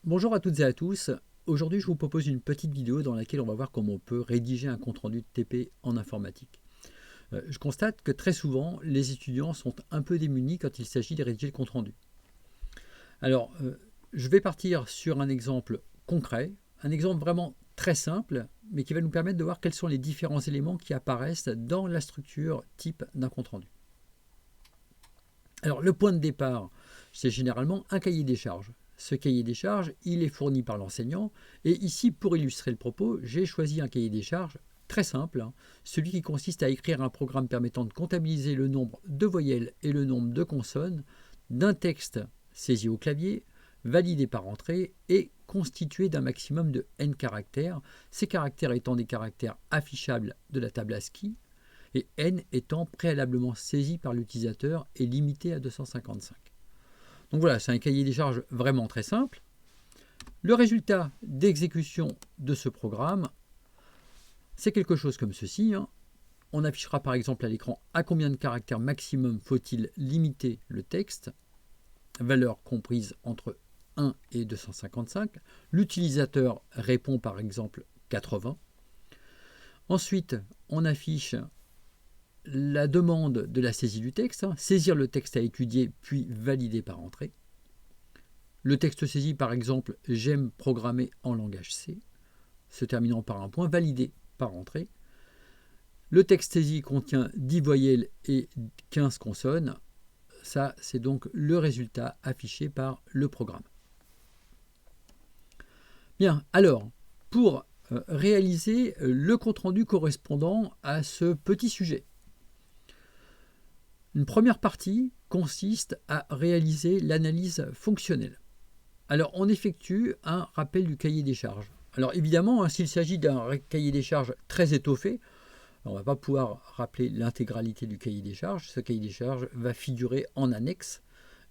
Bonjour à toutes et à tous. Aujourd'hui, je vous propose une petite vidéo dans laquelle on va voir comment on peut rédiger un compte-rendu de TP en informatique. Je constate que très souvent, les étudiants sont un peu démunis quand il s'agit de rédiger le compte-rendu. Alors, je vais partir sur un exemple concret, un exemple vraiment très simple, mais qui va nous permettre de voir quels sont les différents éléments qui apparaissent dans la structure type d'un compte-rendu. Alors, le point de départ, c'est généralement un cahier des charges. Ce cahier des charges, il est fourni par l'enseignant. Et ici, pour illustrer le propos, j'ai choisi un cahier des charges très simple, celui qui consiste à écrire un programme permettant de comptabiliser le nombre de voyelles et le nombre de consonnes d'un texte saisi au clavier, validé par entrée et constitué d'un maximum de n caractères, ces caractères étant des caractères affichables de la table ASCII, et n étant préalablement saisi par l'utilisateur et limité à 255. Donc voilà, c'est un cahier des charges vraiment très simple. Le résultat d'exécution de ce programme, c'est quelque chose comme ceci. On affichera par exemple à l'écran à combien de caractères maximum faut-il limiter le texte, valeur comprise entre 1 et 255. L'utilisateur répond par exemple 80. Ensuite, on affiche la demande de la saisie du texte, saisir le texte à étudier puis valider par entrée. Le texte saisi par exemple « J'aime programmer en langage C », se terminant par un point, validé par entrée. Le texte saisi contient 10 voyelles et 15 consonnes. Ça, c'est donc le résultat affiché par le programme. Bien, alors, pour réaliser le compte-rendu correspondant à ce petit sujet, une première partie consiste à réaliser l'analyse fonctionnelle. Alors, on effectue un rappel du cahier des charges. Alors, évidemment, s'il s'agit d'un cahier des charges très étoffé, on ne va pas pouvoir rappeler l'intégralité du cahier des charges. Ce cahier des charges va figurer en annexe.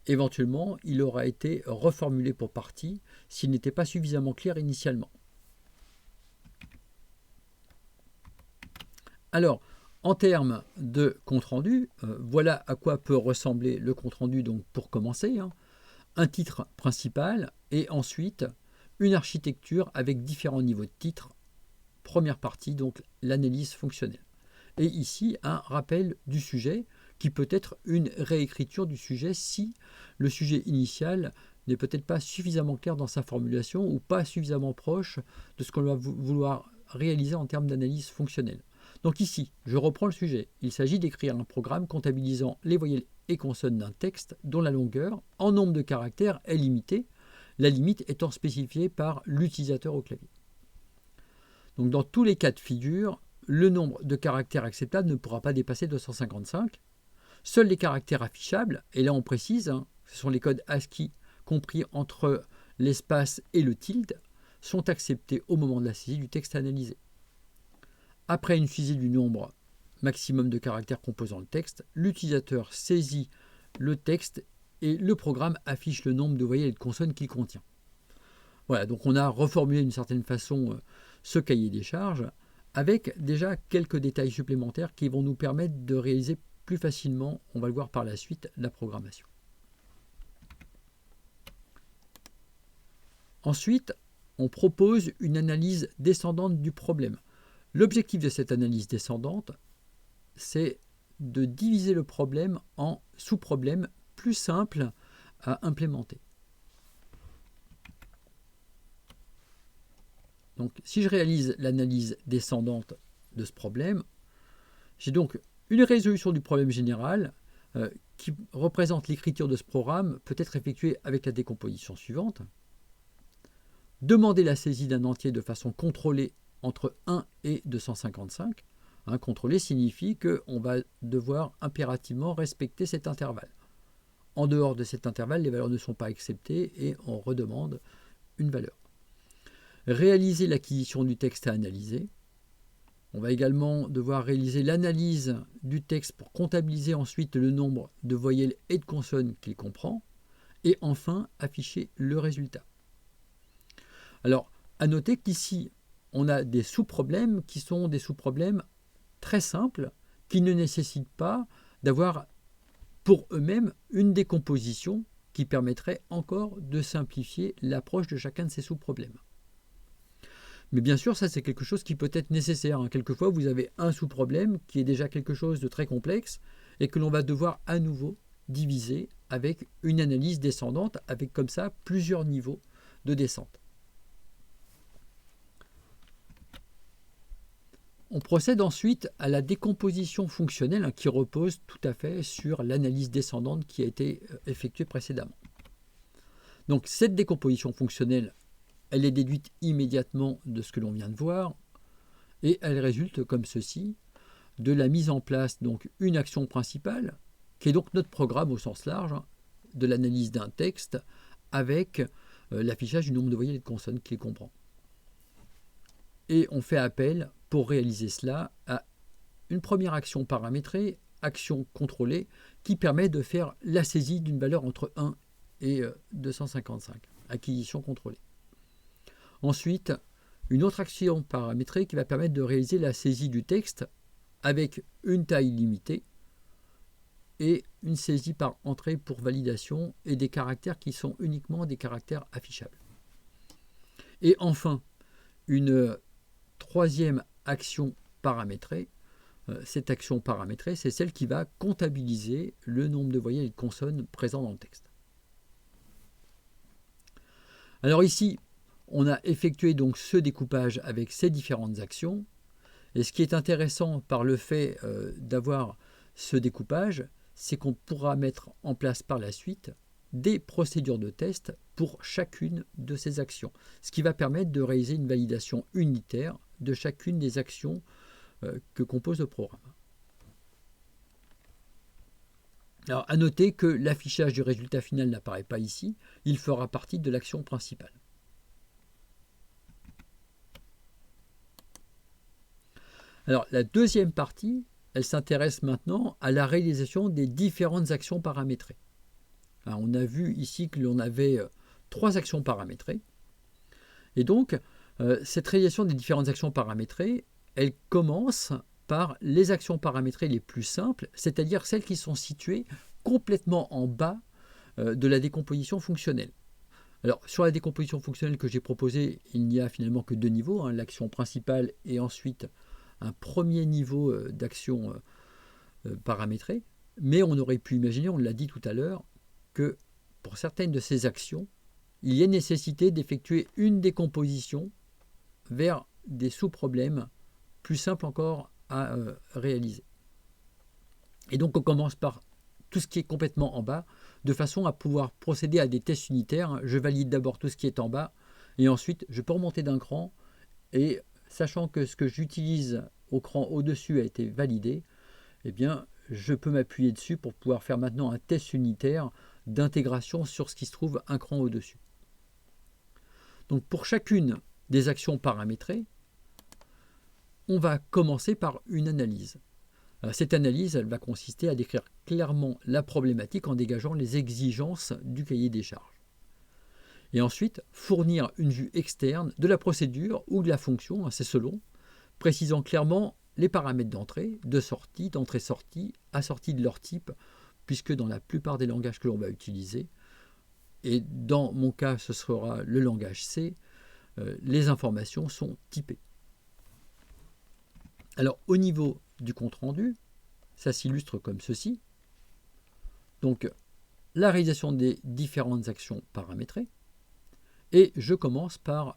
Éventuellement, il aura été reformulé pour partie s'il n'était pas suffisamment clair initialement. Alors, en termes de compte-rendu, voilà à quoi peut ressembler le compte-rendu donc pour commencer. Un titre principal et ensuite une architecture avec différents niveaux de titres. Première partie, donc l'analyse fonctionnelle. Et ici, un rappel du sujet qui peut être une réécriture du sujet si le sujet initial n'est peut-être pas suffisamment clair dans sa formulation ou pas suffisamment proche de ce qu'on va vouloir réaliser en termes d'analyse fonctionnelle. Donc ici, je reprends le sujet. Il s'agit d'écrire un programme comptabilisant les voyelles et consonnes d'un texte dont la longueur en nombre de caractères est limitée, la limite étant spécifiée par l'utilisateur au clavier. Donc dans tous les cas de figure, le nombre de caractères acceptables ne pourra pas dépasser 255. Seuls les caractères affichables, et là on précise, ce sont les codes ASCII compris entre l'espace et le tilde, sont acceptés au moment de la saisie du texte analysé. Après une saisie du nombre maximum de caractères composant le texte, l'utilisateur saisit le texte et le programme affiche le nombre de voyelles et de consonnes qu'il contient. Voilà, donc on a reformulé d'une certaine façon ce cahier des charges avec déjà quelques détails supplémentaires qui vont nous permettre de réaliser plus facilement, on va le voir par la suite, la programmation. Ensuite, on propose une analyse descendante du problème. L'objectif de cette analyse descendante, c'est de diviser le problème en sous-problèmes plus simples à implémenter. Donc, si je réalise l'analyse descendante de ce problème, j'ai donc une résolution du problème général qui représente l'écriture de ce programme peut être effectuée avec la décomposition suivante. Demander la saisie d'un entier de façon contrôlée entre 1 et 255. Contrôler signifie qu'on va devoir impérativement respecter cet intervalle. En dehors de cet intervalle, les valeurs ne sont pas acceptées et on redemande une valeur. Réaliser l'acquisition du texte à analyser. On va également devoir réaliser l'analyse du texte pour comptabiliser ensuite le nombre de voyelles et de consonnes qu'il comprend. Et enfin, afficher le résultat. Alors, à noter qu'ici, on a des sous-problèmes qui sont des sous-problèmes très simples, qui ne nécessitent pas d'avoir pour eux-mêmes une décomposition qui permettrait encore de simplifier l'approche de chacun de ces sous-problèmes. Mais bien sûr, ça c'est quelque chose qui peut être nécessaire. Quelquefois, vous avez un sous-problème qui est déjà quelque chose de très complexe et que l'on va devoir à nouveau diviser avec une analyse descendante, avec comme ça plusieurs niveaux de descente. On procède ensuite à la décomposition fonctionnelle qui repose tout à fait sur l'analyse descendante qui a été effectuée précédemment. Donc cette décomposition fonctionnelle, elle est déduite immédiatement de ce que l'on vient de voir et elle résulte comme ceci, de la mise en place donc une action principale qui est donc notre programme au sens large de l'analyse d'un texte avec l'affichage du nombre de voyelles et de consonnes qu'il comprend. Et on fait appel pour réaliser cela à une première action paramétrée, action contrôlée, qui permet de faire la saisie d'une valeur entre 1 et 255, acquisition contrôlée. Ensuite, une autre action paramétrée qui va permettre de réaliser la saisie du texte avec une taille limitée et une saisie par entrée pour validation et des caractères qui sont uniquement des caractères affichables. Et enfin, une troisième action paramétrée. Cette action paramétrée, c'est celle qui va comptabiliser le nombre de voyelles et de consonnes présents dans le texte. Alors ici, on a effectué donc ce découpage avec ces différentes actions. Et ce qui est intéressant par le fait d'avoir ce découpage, c'est qu'on pourra mettre en place par la suite des procédures de test pour chacune de ces actions, ce qui va permettre de réaliser une validation unitaire de chacune des actions que compose le programme. Alors, à noter que l'affichage du résultat final n'apparaît pas ici, il fera partie de l'action principale. Alors, la deuxième partie, elle s'intéresse maintenant à la réalisation des différentes actions paramétrées. Alors, on a vu ici que l'on avait 3 actions paramétrées. Et donc, cette réalisation des différentes actions paramétrées, elle commence par les actions paramétrées les plus simples, c'est-à-dire celles qui sont situées complètement en bas de la décomposition fonctionnelle. Alors, sur la décomposition fonctionnelle que j'ai proposée, il n'y a finalement que 2 niveaux, l'action principale et ensuite un premier niveau d'action paramétrée. Mais on aurait pu imaginer, on l'a dit tout à l'heure, que pour certaines de ces actions, il y a nécessité d'effectuer une décomposition vers des sous-problèmes plus simples encore à réaliser. Et donc on commence par tout ce qui est complètement en bas, de façon à pouvoir procéder à des tests unitaires. Je valide d'abord tout ce qui est en bas, et ensuite je peux remonter d'un cran, et sachant que ce que j'utilise au cran au-dessus a été validé, eh bien je peux m'appuyer dessus pour pouvoir faire maintenant un test unitaire d'intégration sur ce qui se trouve un cran au-dessus. Donc pour chacune des actions paramétrées, on va commencer par une analyse. Cette analyse, elle va consister à décrire clairement la problématique en dégageant les exigences du cahier des charges. Et ensuite, fournir une vue externe de la procédure ou de la fonction, c'est selon, précisant clairement les paramètres d'entrée, de sortie, d'entrée-sortie, assortis de leur type, puisque dans la plupart des langages que l'on va utiliser, et dans mon cas ce sera le langage C, les informations sont typées. Alors au niveau du compte-rendu, ça s'illustre comme ceci. Donc la réalisation des différentes actions paramétrées, et je commence par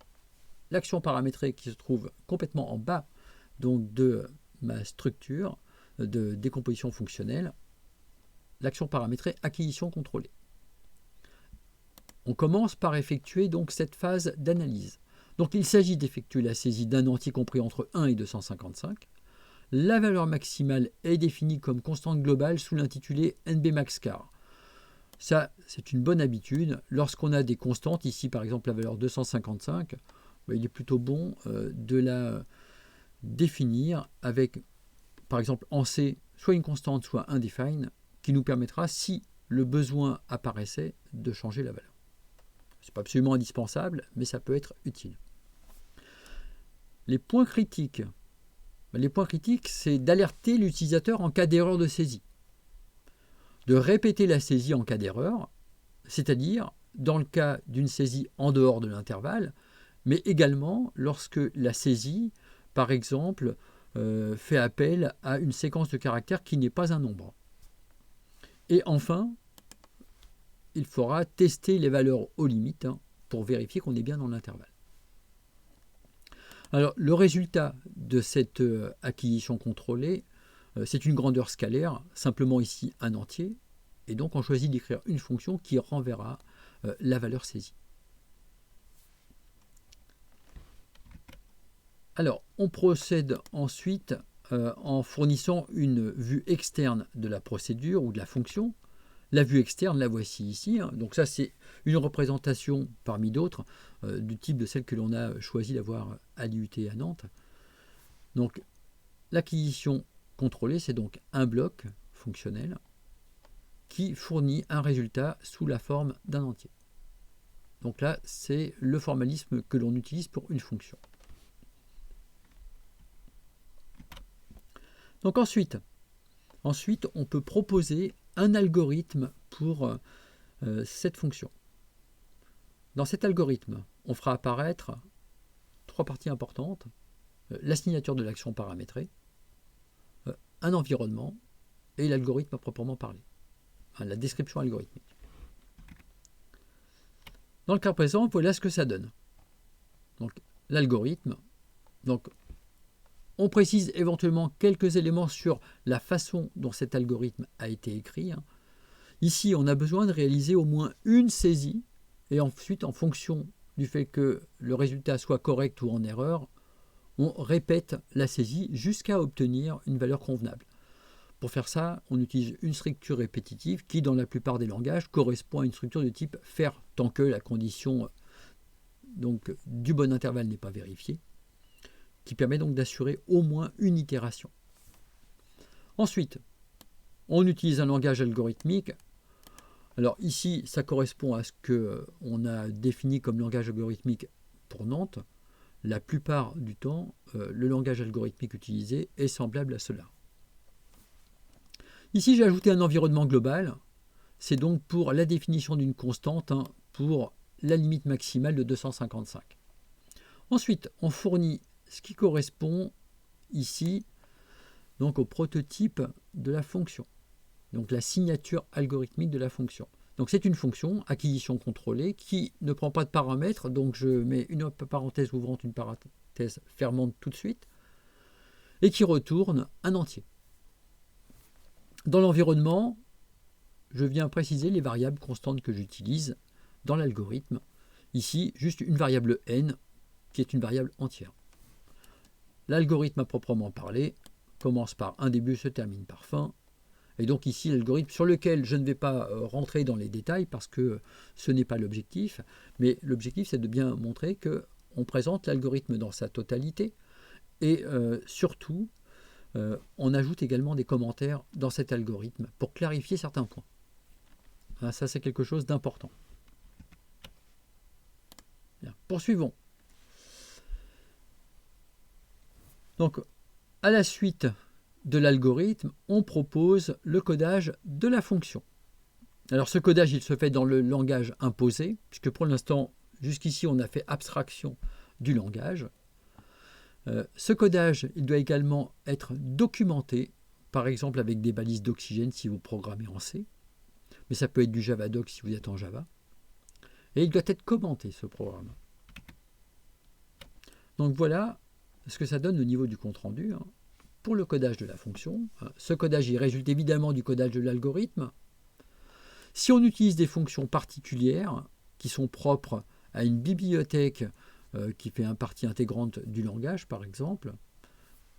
l'action paramétrée qui se trouve complètement en bas donc de ma structure de décomposition fonctionnelle, l'action paramétrée acquisition contrôlée. On commence par effectuer donc cette phase d'analyse. Donc il s'agit d'effectuer la saisie d'un entier compris entre 1 et 255. La valeur maximale est définie comme constante globale sous l'intitulé NBMaxCar. Ça, c'est une bonne habitude. Lorsqu'on a des constantes, ici par exemple la valeur 255, il est plutôt bon de la définir avec, par exemple en C, soit une constante, soit un define, qui nous permettra, si le besoin apparaissait, de changer la valeur. Ce n'est pas absolument indispensable, mais ça peut être utile. Les points critiques, c'est d'alerter l'utilisateur en cas d'erreur de saisie, de répéter la saisie en cas d'erreur, c'est-à-dire dans le cas d'une saisie en dehors de l'intervalle, mais également lorsque la saisie, par exemple, fait appel à une séquence de caractères qui n'est pas un nombre. Et enfin, il faudra tester les valeurs aux limites pour vérifier qu'on est bien dans l'intervalle. Alors, le résultat de cette acquisition contrôlée, c'est une grandeur scalaire, simplement ici un entier, et donc on choisit d'écrire une fonction qui renverra la valeur saisie. Alors, on procède ensuite en fournissant une vue externe de la procédure ou de la fonction. La vue externe, la voici ici. Donc ça, c'est une représentation parmi d'autres du type de celle que l'on a choisi d'avoir à l'IUT à Nantes. Donc, l'acquisition contrôlée, c'est donc un bloc fonctionnel qui fournit un résultat sous la forme d'un entier. Donc là, c'est le formalisme que l'on utilise pour une fonction. Donc ensuite, on peut proposer un algorithme pour cette fonction. Dans cet algorithme, on fera apparaître trois parties importantes. La signature de l'action paramétrée, un environnement et l'algorithme à proprement parler. La description algorithmique. Dans le cas présent, voilà ce que ça donne. Donc l'algorithme. Donc on précise éventuellement quelques éléments sur la façon dont cet algorithme a été écrit. Ici, on a besoin de réaliser au moins une saisie et ensuite, en fonction du fait que le résultat soit correct ou en erreur, on répète la saisie jusqu'à obtenir une valeur convenable. Pour faire ça, on utilise une structure répétitive qui, dans la plupart des langages, correspond à une structure de type faire tant que la condition donc, du bon intervalle n'est pas vérifiée, qui permet donc d'assurer au moins une itération. Ensuite, on utilise un langage algorithmique. Alors ici, ça correspond à ce qu'on a défini comme langage algorithmique pour Nantes. La plupart du temps, le langage algorithmique utilisé est semblable à cela. Ici, j'ai ajouté un environnement global. C'est donc pour la définition d'une constante pour la limite maximale de 255. Ensuite, on fournit ce qui correspond ici donc au prototype de la fonction. Donc la signature algorithmique de la fonction. Donc c'est une fonction, acquisition contrôlée, qui ne prend pas de paramètres, donc je mets une parenthèse ouvrante, une parenthèse fermante tout de suite, et qui retourne un entier. Dans l'environnement, je viens préciser les variables constantes que j'utilise dans l'algorithme. Ici, juste une variable n, qui est une variable entière. L'algorithme à proprement parler commence par un début, se termine par fin. Et donc ici, l'algorithme sur lequel je ne vais pas rentrer dans les détails parce que ce n'est pas l'objectif, mais l'objectif c'est de bien montrer qu'on présente l'algorithme dans sa totalité et surtout, on ajoute également des commentaires dans cet algorithme pour clarifier certains points. Ça, c'est quelque chose d'important. Bien, poursuivons. Donc, à la suite de l'algorithme, on propose le codage de la fonction. Alors ce codage, il se fait dans le langage imposé, puisque pour l'instant, jusqu'ici, on a fait abstraction du langage. Ce codage, il doit également être documenté, par exemple avec des balises d'oxygène si vous programmez en C, mais ça peut être du Javadoc si vous êtes en Java. Et il doit être commenté, ce programme. Donc voilà ce que ça donne au niveau du compte-rendu. Pour le codage de la fonction. Ce codage il résulte évidemment du codage de l'algorithme. Si on utilise des fonctions particulières qui sont propres à une bibliothèque qui fait une partie intégrante du langage, par exemple,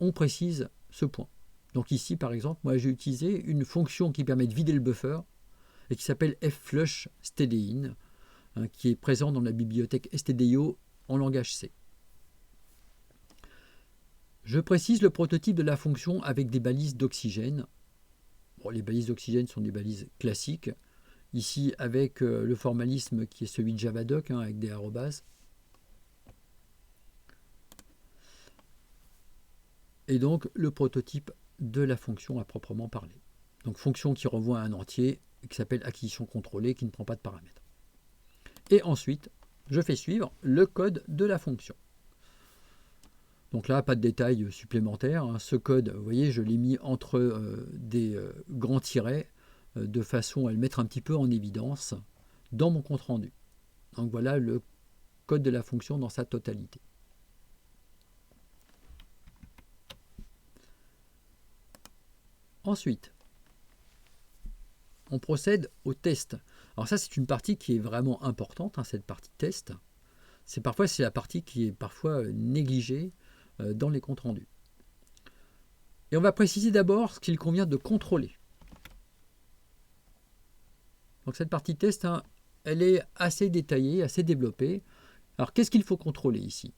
on précise ce point. Donc ici, par exemple, moi j'ai utilisé une fonction qui permet de vider le buffer et qui s'appelle fflush_stdin, qui est présent dans la bibliothèque stdio en langage C. Je précise le prototype de la fonction avec des balises d'oxygène. Bon, les balises d'oxygène sont des balises classiques. Ici, avec le formalisme qui est celui de Javadoc, avec des arrobas. Et donc, le prototype de la fonction à proprement parler. Donc, fonction qui renvoie à un entier qui s'appelle acquisition contrôlée, qui ne prend pas de paramètres. Et ensuite, je fais suivre le code de la fonction. Donc là, pas de détails supplémentaires, hein. Ce code, vous voyez, je l'ai mis entre des grands tirets de façon à le mettre un petit peu en évidence dans mon compte rendu. Donc voilà le code de la fonction dans sa totalité. Ensuite, on procède au test. Alors ça, c'est une partie qui est vraiment importante, hein, cette partie test. C'est la partie qui est parfois négligée dans les comptes rendus. Et on va préciser d'abord ce qu'il convient de contrôler. Donc cette partie test, hein, elle est assez détaillée, assez développée. Alors qu'est-ce qu'il faut contrôler ici?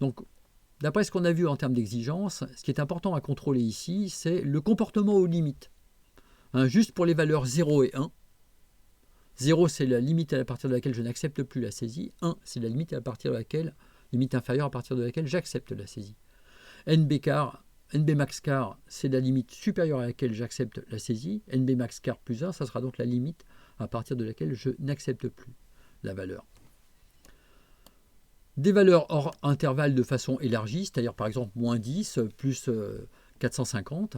Donc d'après ce qu'on a vu en termes d'exigence, ce qui est important à contrôler ici, c'est le comportement aux limites. Hein, juste pour les valeurs 0 et 1. 0, c'est la limite à partir de laquelle je n'accepte plus la saisie. 1, c'est la limite limite inférieure à partir de laquelle j'accepte la saisie. NB max car, c'est la limite supérieure à laquelle j'accepte la saisie. NB max car plus 1, ça sera donc la limite à partir de laquelle je n'accepte plus la valeur. Des valeurs hors intervalle de façon élargie, c'est-à-dire par exemple moins 10 plus 450.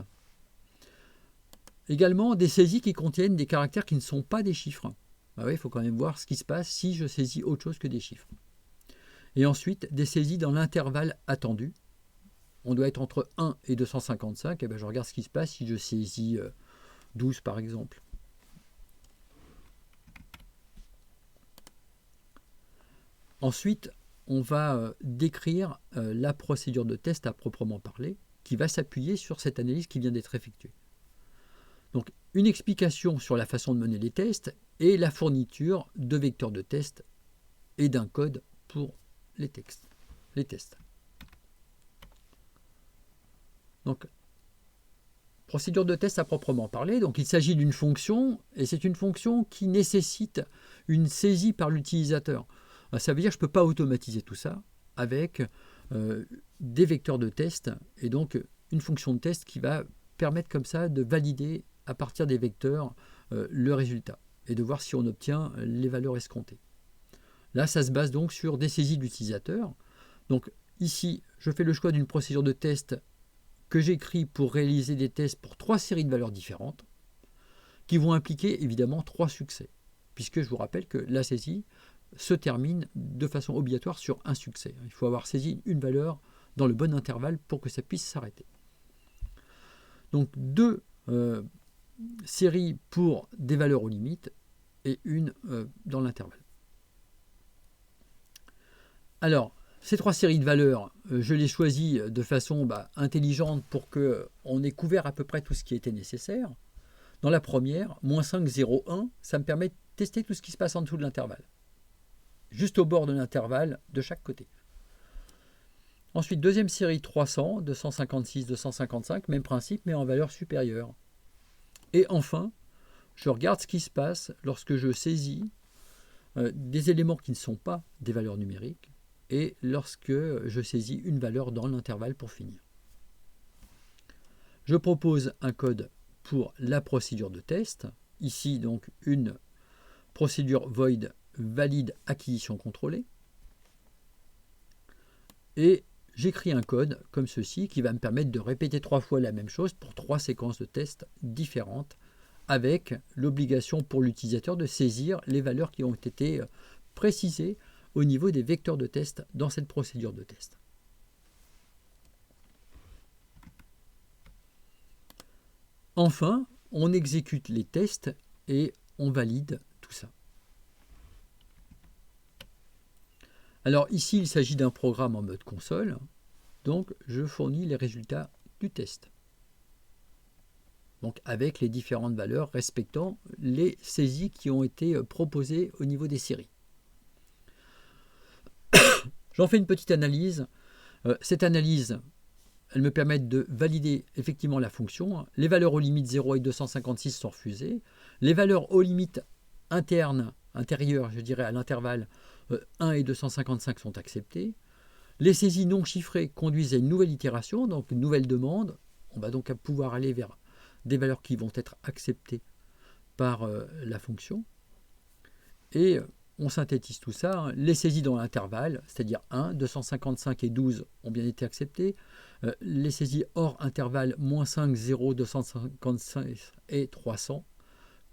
Également des saisies qui contiennent des caractères qui ne sont pas des chiffres. Ah oui, il faut quand même voir ce qui se passe si je saisis autre chose que des chiffres. Et ensuite, des saisies dans l'intervalle attendu. On doit être entre 1 et 255. Et bien, je regarde ce qui se passe si je saisis 12 par exemple. Ensuite, on va décrire la procédure de test à proprement parler, qui va s'appuyer sur cette analyse qui vient d'être effectuée. Donc, une explication sur la façon de mener les tests et la fourniture de vecteurs de test et d'un code pour les tests. Donc, procédure de test à proprement parler. Donc, il s'agit d'une fonction et c'est une fonction qui nécessite une saisie par l'utilisateur. Ça veut dire que je ne peux pas automatiser tout ça avec des vecteurs de test et donc une fonction de test qui va permettre comme ça de valider à partir des vecteurs le résultat et de voir si on obtient les valeurs escomptées. Là, ça se base donc sur des saisies de l'utilisateur. Donc ici, je fais le choix d'une procédure de test que j'écris pour réaliser des tests pour 3 séries de valeurs différentes qui vont impliquer évidemment 3 succès, puisque je vous rappelle que la saisie se termine de façon obligatoire sur un succès. Il faut avoir saisi une valeur dans le bon intervalle pour que ça puisse s'arrêter. Donc 2 séries pour des valeurs aux limites et une dans l'intervalle. Alors, ces 3 séries de valeurs, je les choisis de façon intelligente pour qu'on ait couvert à peu près tout ce qui était nécessaire. Dans la première, -5, 0, 1, ça me permet de tester tout ce qui se passe en dessous de l'intervalle. Juste au bord de l'intervalle de chaque côté. Ensuite, deuxième série 300, 256, 255, même principe, mais en valeur supérieure. Et enfin, je regarde ce qui se passe lorsque je saisis des éléments qui ne sont pas des valeurs numériques et lorsque je saisis une valeur dans l'intervalle pour finir. Je propose un code pour la procédure de test. Ici, donc, une procédure void valide acquisition contrôlée. Et j'écris un code comme ceci qui va me permettre de répéter 3 fois la même chose pour 3 séquences de tests différentes avec l'obligation pour l'utilisateur de saisir les valeurs qui ont été précisées au niveau des vecteurs de test dans cette procédure de test. Enfin, on exécute les tests et on valide tout ça. Alors ici, il s'agit d'un programme en mode console, donc je fournis les résultats du test. Donc avec les différentes valeurs respectant les saisies qui ont été proposées au niveau des séries. J'en fais une petite analyse. Cette analyse, elle me permet de valider effectivement la fonction. Les valeurs aux limites 0 et 256 sont refusées. Les valeurs aux limites intérieures, je dirais à l'intervalle 1 et 255 sont acceptées. Les saisies non chiffrées conduisent à une nouvelle itération, donc une nouvelle demande. On va donc pouvoir aller vers des valeurs qui vont être acceptées par la fonction. Et on synthétise tout ça, hein. Les saisies dans l'intervalle, c'est-à-dire 1, 255 et 12 ont bien été acceptées. Les saisies hors intervalle, moins 5, 0, 255 et 300,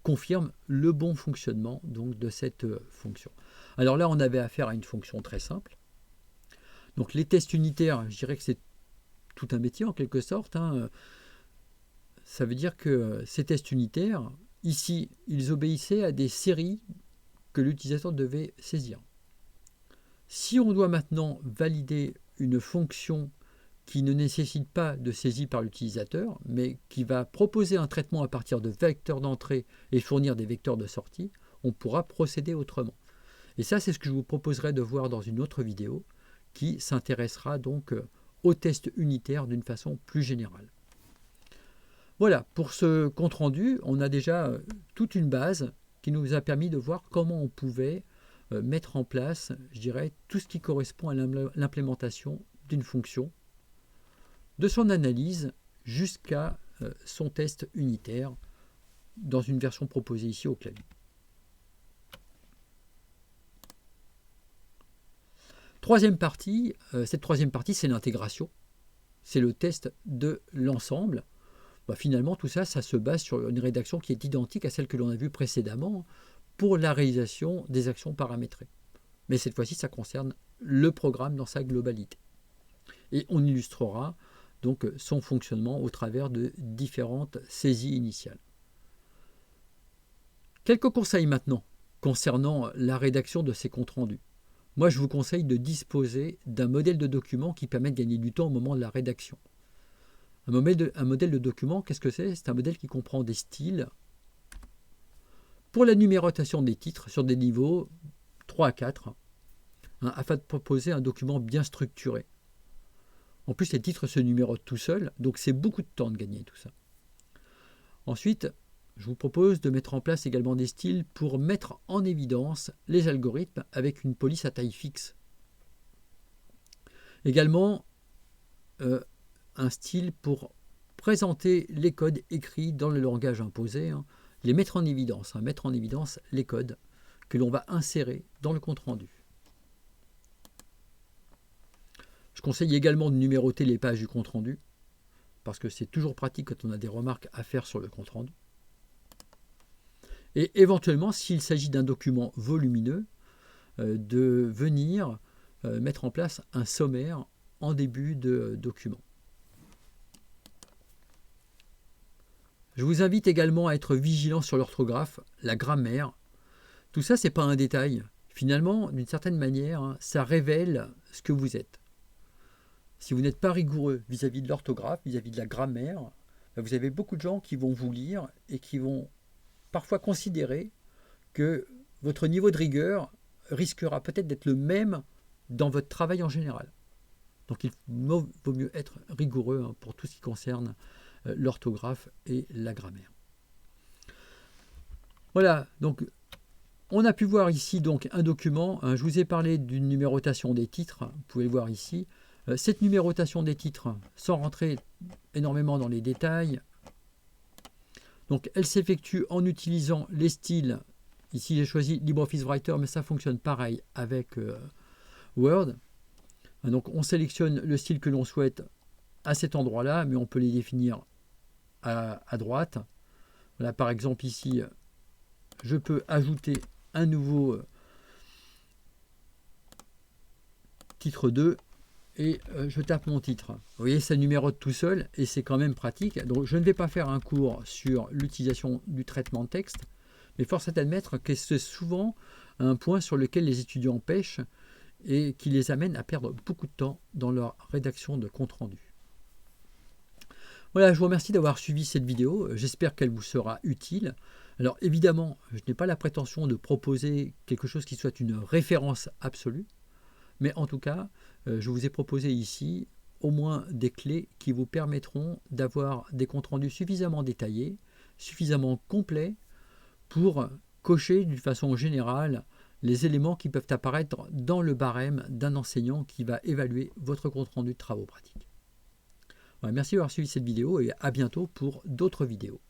confirment le bon fonctionnement donc, de cette fonction. Alors là, on avait affaire à une fonction très simple. Donc les tests unitaires, je dirais que c'est tout un métier en quelque sorte, hein. Ça veut dire que ces tests unitaires, ici, ils obéissaient à des séries que l'utilisateur devait saisir. Si on doit maintenant valider une fonction qui ne nécessite pas de saisie par l'utilisateur, mais qui va proposer un traitement à partir de vecteurs d'entrée et fournir des vecteurs de sortie, on pourra procéder autrement. Et ça, c'est ce que je vous proposerai de voir dans une autre vidéo qui s'intéressera donc aux tests unitaires d'une façon plus générale. Voilà, pour ce compte-rendu, on a déjà toute une base qui nous a permis de voir comment on pouvait mettre en place, je dirais, tout ce qui correspond à l'implémentation d'une fonction, de son analyse jusqu'à son test unitaire dans une version proposée ici au clavier. Troisième partie, cette troisième partie, c'est l'intégration. C'est le test de l'ensemble. Finalement, tout ça, ça se base sur une rédaction qui est identique à celle que l'on a vue précédemment pour la réalisation des actions paramétrées. Mais cette fois-ci, ça concerne le programme dans sa globalité. Et on illustrera donc son fonctionnement au travers de différentes saisies initiales. Quelques conseils maintenant concernant la rédaction de ces comptes rendus. Moi, je vous conseille de disposer d'un modèle de document qui permet de gagner du temps au moment de la rédaction. Un modèle de document, qu'est-ce que c'est? C'est un modèle qui comprend des styles pour la numérotation des titres sur des niveaux 3 à 4, hein, afin de proposer un document bien structuré. En plus, les titres se numérotent tout seuls, donc c'est beaucoup de temps de gagner tout ça. Ensuite, je vous propose de mettre en place également des styles pour mettre en évidence les algorithmes avec une police à taille fixe. Également, un style pour présenter les codes écrits dans le langage imposé, hein, les mettre en évidence, mettre en évidence les codes que l'on va insérer dans le compte-rendu. Je conseille également de numéroter les pages du compte-rendu, parce que c'est toujours pratique quand on a des remarques à faire sur le compte-rendu. Et éventuellement, s'il s'agit d'un document volumineux, de venir mettre en place un sommaire en début de document. Je vous invite également à être vigilant sur l'orthographe, la grammaire. Tout ça, ce n'est pas un détail. Finalement, d'une certaine manière, hein, ça révèle ce que vous êtes. Si vous n'êtes pas rigoureux vis-à-vis de l'orthographe, vis-à-vis de la grammaire, vous avez beaucoup de gens qui vont vous lire et qui vont parfois considérer que votre niveau de rigueur risquera peut-être d'être le même dans votre travail en général. Donc il vaut mieux être rigoureux, hein, pour tout ce qui concerne l'orthographe et la grammaire. Voilà, donc on a pu voir ici donc un document. Je vous ai parlé d'une numérotation des titres, vous pouvez le voir ici. Cette numérotation des titres, sans rentrer énormément dans les détails, donc elle s'effectue en utilisant les styles. Ici j'ai choisi LibreOffice Writer, mais ça fonctionne pareil avec Word. Donc on sélectionne le style que l'on souhaite à cet endroit-là, mais on peut les définir à droite. Voilà, par exemple ici, je peux ajouter un nouveau titre 2 et je tape mon titre. Vous voyez, ça numérote tout seul et c'est quand même pratique. Donc je ne vais pas faire un cours sur l'utilisation du traitement de texte, mais force est d'admettre que c'est souvent un point sur lequel les étudiants pêchent et qui les amène à perdre beaucoup de temps dans leur rédaction de compte rendu. Voilà, je vous remercie d'avoir suivi cette vidéo. J'espère qu'elle vous sera utile. Alors évidemment, je n'ai pas la prétention de proposer quelque chose qui soit une référence absolue, mais en tout cas, je vous ai proposé ici au moins des clés qui vous permettront d'avoir des comptes rendus suffisamment détaillés, suffisamment complets pour cocher d'une façon générale les éléments qui peuvent apparaître dans le barème d'un enseignant qui va évaluer votre compte rendu de travaux pratiques. Voilà, merci d'avoir suivi cette vidéo et à bientôt pour d'autres vidéos.